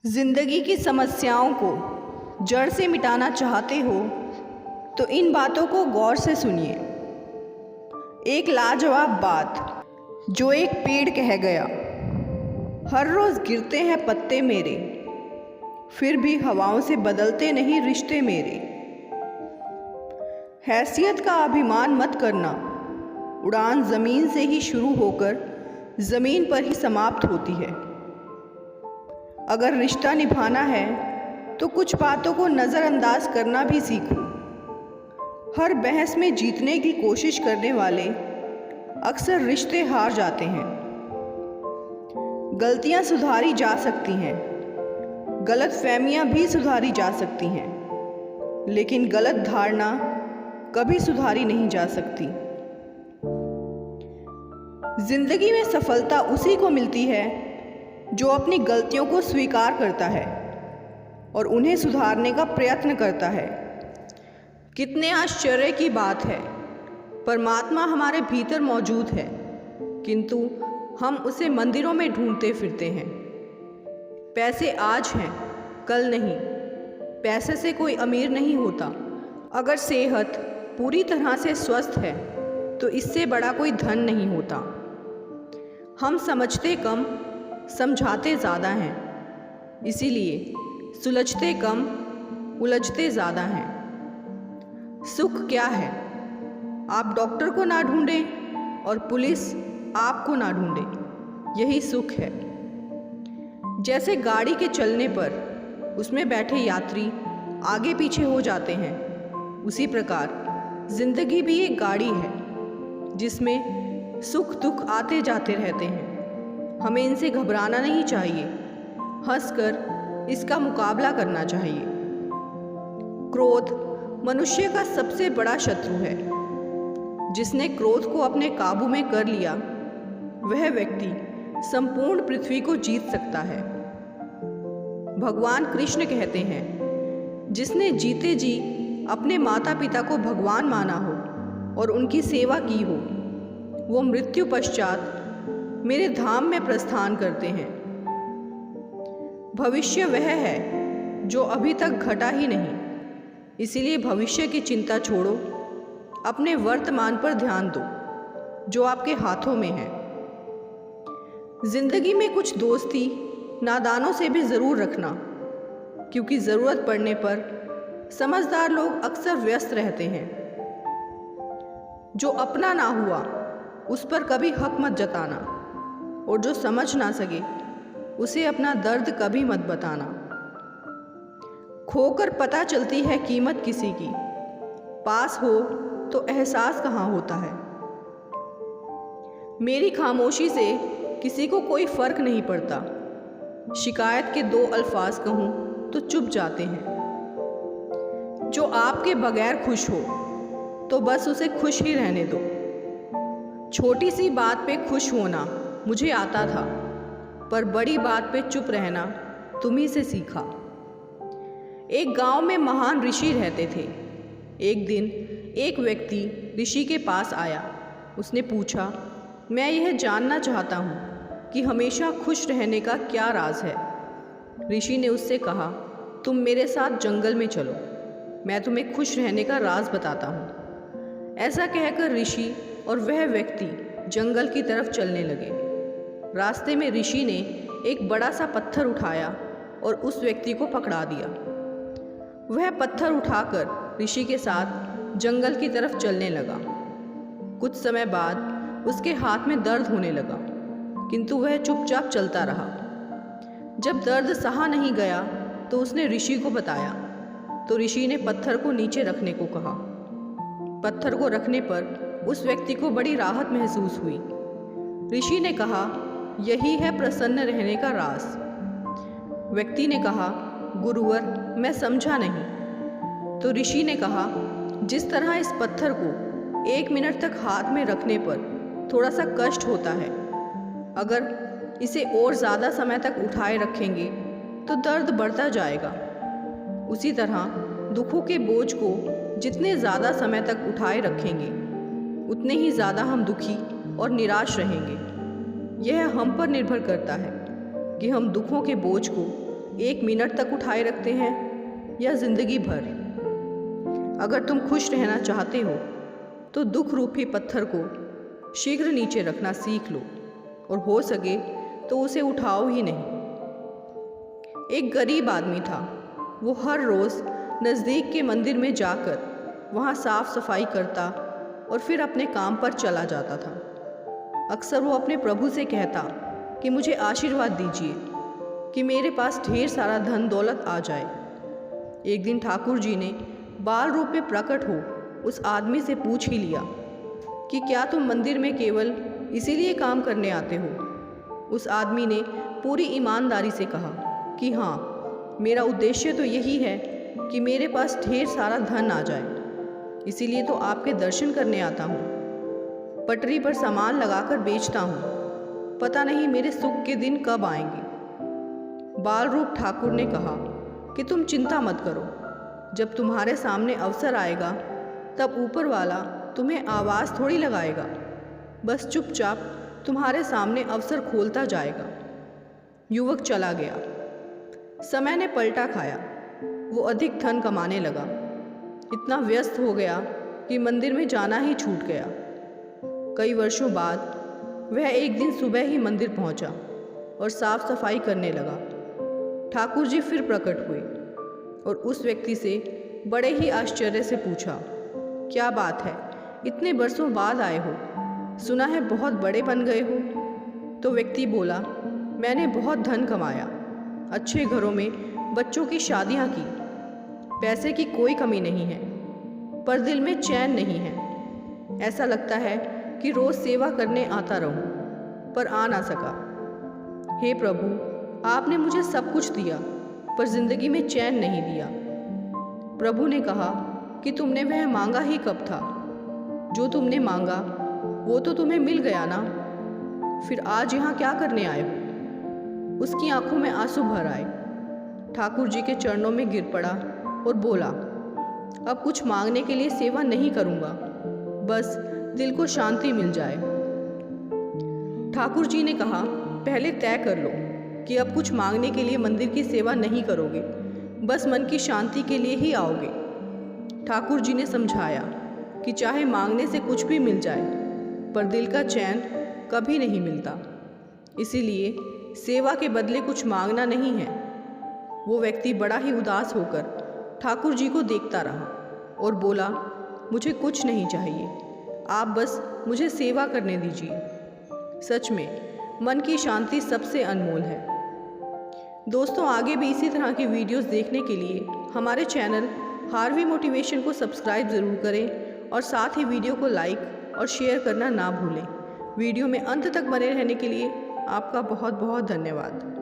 जिंदगी की समस्याओं को जड़ से मिटाना चाहते हो तो इन बातों को गौर से सुनिए। एक लाजवाब बात जो एक पेड़ कह गया, हर रोज़ गिरते हैं पत्ते मेरे, फिर भी हवाओं से बदलते नहीं रिश्ते मेरे। हैसियत का अभिमान मत करना, उड़ान ज़मीन से ही शुरू होकर ज़मीन पर ही समाप्त होती है। अगर रिश्ता निभाना है तो कुछ बातों को नज़रअंदाज करना भी सीखो। हर बहस में जीतने की कोशिश करने वाले अक्सर रिश्ते हार जाते हैं। गलतियां सुधारी जा सकती हैं, गलतफहमियां भी सुधारी जा सकती हैं, लेकिन गलत धारणा कभी सुधारी नहीं जा सकती। जिंदगी में सफलता उसी को मिलती है जो अपनी गलतियों को स्वीकार करता है और उन्हें सुधारने का प्रयत्न करता है। कितने आश्चर्य की बात है, परमात्मा हमारे भीतर मौजूद है, किंतु हम उसे मंदिरों में ढूंढते फिरते हैं। पैसे आज हैं, कल नहीं। पैसे से कोई अमीर नहीं होता। अगर सेहत पूरी तरह से स्वस्थ है तो इससे बड़ा कोई धन नहीं होता। हम समझते कम, समझाते ज़्यादा हैं, इसीलिए सुलझते कम, उलझते ज़्यादा हैं। सुख क्या है? आप डॉक्टर को ना ढूंढें और पुलिस आपको ना ढूंढे, यही सुख है। जैसे गाड़ी के चलने पर उसमें बैठे यात्री आगे पीछे हो जाते हैं, उसी प्रकार जिंदगी भी एक गाड़ी है जिसमें सुख दुख आते जाते रहते हैं। हमें इनसे घबराना नहीं चाहिए, हंसकर इसका मुकाबला करना चाहिए। क्रोध मनुष्य का सबसे बड़ा शत्रु है। जिसने क्रोध को अपने काबू में कर लिया, वह व्यक्ति संपूर्ण पृथ्वी को जीत सकता है। भगवान कृष्ण कहते हैं, जिसने जीते जी अपने माता पिता को भगवान माना हो और उनकी सेवा की हो, वो मृत्यु पश्चात मेरे धाम में प्रस्थान करते हैं। भविष्य वह है जो अभी तक घटा ही नहीं, इसीलिए भविष्य की चिंता छोड़ो, अपने वर्तमान पर ध्यान दो जो आपके हाथों में है। जिंदगी में कुछ दोस्ती नादानों से भी ज़रूर रखना, क्योंकि ज़रूरत पड़ने पर समझदार लोग अक्सर व्यस्त रहते हैं। जो अपना ना हुआ उस पर कभी हक मत जताना, और जो समझ ना सके उसे अपना दर्द कभी मत बताना। खोकर पता चलती है कीमत किसी की, पास हो तो एहसास कहाँ होता है। मेरी खामोशी से किसी को कोई फर्क नहीं पड़ता। शिकायत के 2 अल्फाज कहूँ तो चुप जाते हैं। जो आपके बगैर खुश हो तो बस उसे खुश ही रहने दो। छोटी सी बात पे खुश होना मुझे आता था, पर बड़ी बात पे चुप रहना तुम्ही से सीखा। एक गांव में महान ऋषि रहते थे। एक दिन एक व्यक्ति ऋषि के पास आया। उसने पूछा, मैं यह जानना चाहता हूँ कि हमेशा खुश रहने का क्या राज है। ऋषि ने उससे कहा, तुम मेरे साथ जंगल में चलो, मैं तुम्हें खुश रहने का राज बताता हूँ। ऐसा कहकर ऋषि और वह व्यक्ति जंगल की तरफ चलने लगे। रास्ते में ऋषि ने एक बड़ा सा पत्थर उठाया और उस व्यक्ति को पकड़ा दिया। वह पत्थर उठाकर ऋषि के साथ जंगल की तरफ चलने लगा। कुछ समय बाद उसके हाथ में दर्द होने लगा, किंतु वह चुपचाप चलता रहा। जब दर्द सहा नहीं गया तो उसने ऋषि को बताया, तो ऋषि ने पत्थर को नीचे रखने को कहा। पत्थर को रखने पर उस व्यक्ति को बड़ी राहत महसूस हुई। ऋषि ने कहा, यही है प्रसन्न रहने का राज। व्यक्ति ने कहा, गुरुवर मैं समझा नहीं। तो ऋषि ने कहा, जिस तरह इस पत्थर को 1 मिनट तक हाथ में रखने पर थोड़ा सा कष्ट होता है, अगर इसे और ज़्यादा समय तक उठाए रखेंगे तो दर्द बढ़ता जाएगा। उसी तरह दुखों के बोझ को जितने ज़्यादा समय तक उठाए रखेंगे, उतने ही ज़्यादा हम दुखी और निराश रहेंगे। यह हम पर निर्भर करता है कि हम दुखों के बोझ को 1 मिनट तक उठाए रखते हैं या ज़िंदगी भर? अगर तुम खुश रहना चाहते हो तो दुख रूपी पत्थर को शीघ्र नीचे रखना सीख लो और हो सके तो उसे उठाओ ही नहीं। एक गरीब आदमी था। वो हर रोज़ नज़दीक के मंदिर में जाकर वहाँ साफ सफाई करता और फिर अपने काम पर चला जाता था। अक्सर वो अपने प्रभु से कहता कि मुझे आशीर्वाद दीजिए कि मेरे पास ढेर सारा धन दौलत आ जाए। एक दिन ठाकुर जी ने बाल रूप में प्रकट हो उस आदमी से पूछ ही लिया कि क्या तुम मंदिर में केवल इसीलिए काम करने आते हो? उस आदमी ने पूरी ईमानदारी से कहा कि हाँ, मेरा उद्देश्य तो यही है कि मेरे पास ढेर सारा धन आ जाए, इसीलिए तो आपके दर्शन करने आता हूँ। पटरी पर सामान लगाकर बेचता हूँ, पता नहीं मेरे सुख के दिन कब आएंगे। बाल रूप ठाकुर ने कहा कि तुम चिंता मत करो, जब तुम्हारे सामने अवसर आएगा तब ऊपर वाला तुम्हें आवाज़ थोड़ी लगाएगा, बस चुपचाप तुम्हारे सामने अवसर खोलता जाएगा। युवक चला गया। समय ने पलटा खाया। वो अधिक धन कमाने लगा, इतना व्यस्त हो गया कि मंदिर में जाना ही छूट गया। कई वर्षों बाद वह एक दिन सुबह ही मंदिर पहुंचा और साफ सफाई करने लगा। ठाकुर जी फिर प्रकट हुए और उस व्यक्ति से बड़े ही आश्चर्य से पूछा, क्या बात है, इतने बरसों बाद आए हो? सुना है बहुत बड़े बन गए हो। तो व्यक्ति बोला, मैंने बहुत धन कमाया, अच्छे घरों में बच्चों की शादियाँ की, पैसे की कोई कमी नहीं है, पर दिल में चैन नहीं है। ऐसा लगता है कि रोज़ सेवा करने आता रहूं, पर आ ना सका। हे प्रभु, आपने मुझे सब कुछ दिया, पर जिंदगी में चैन नहीं दिया। प्रभु ने कहा कि तुमने वह मांगा ही कब था? जो तुमने मांगा वो तो तुम्हें मिल गया ना, फिर आज यहाँ क्या करने आए हो? उसकी आंखों में आंसू भर आए। ठाकुर जी के चरणों में गिर पड़ा और बोला, अब कुछ मांगने के लिए सेवा नहीं करूँगा, बस दिल को शांति मिल जाए। ठाकुर जी ने कहा, पहले तय कर लो कि अब कुछ मांगने के लिए मंदिर की सेवा नहीं करोगे, बस मन की शांति के लिए ही आओगे। ठाकुर जी ने समझाया कि चाहे मांगने से कुछ भी मिल जाए, पर दिल का चैन कभी नहीं मिलता, इसीलिए सेवा के बदले कुछ मांगना नहीं है। वो व्यक्ति बड़ा ही उदास होकर ठाकुर जी को देखता रहा और बोला, मुझे कुछ नहीं चाहिए, आप बस मुझे सेवा करने दीजिए। सच में मन की शांति सबसे अनमोल है। दोस्तों, आगे भी इसी तरह की वीडियोस देखने के लिए हमारे चैनल हार्वी मोटिवेशन को सब्सक्राइब ज़रूर करें और साथ ही वीडियो को लाइक और शेयर करना ना भूलें। वीडियो में अंत तक बने रहने के लिए आपका बहुत बहुत धन्यवाद।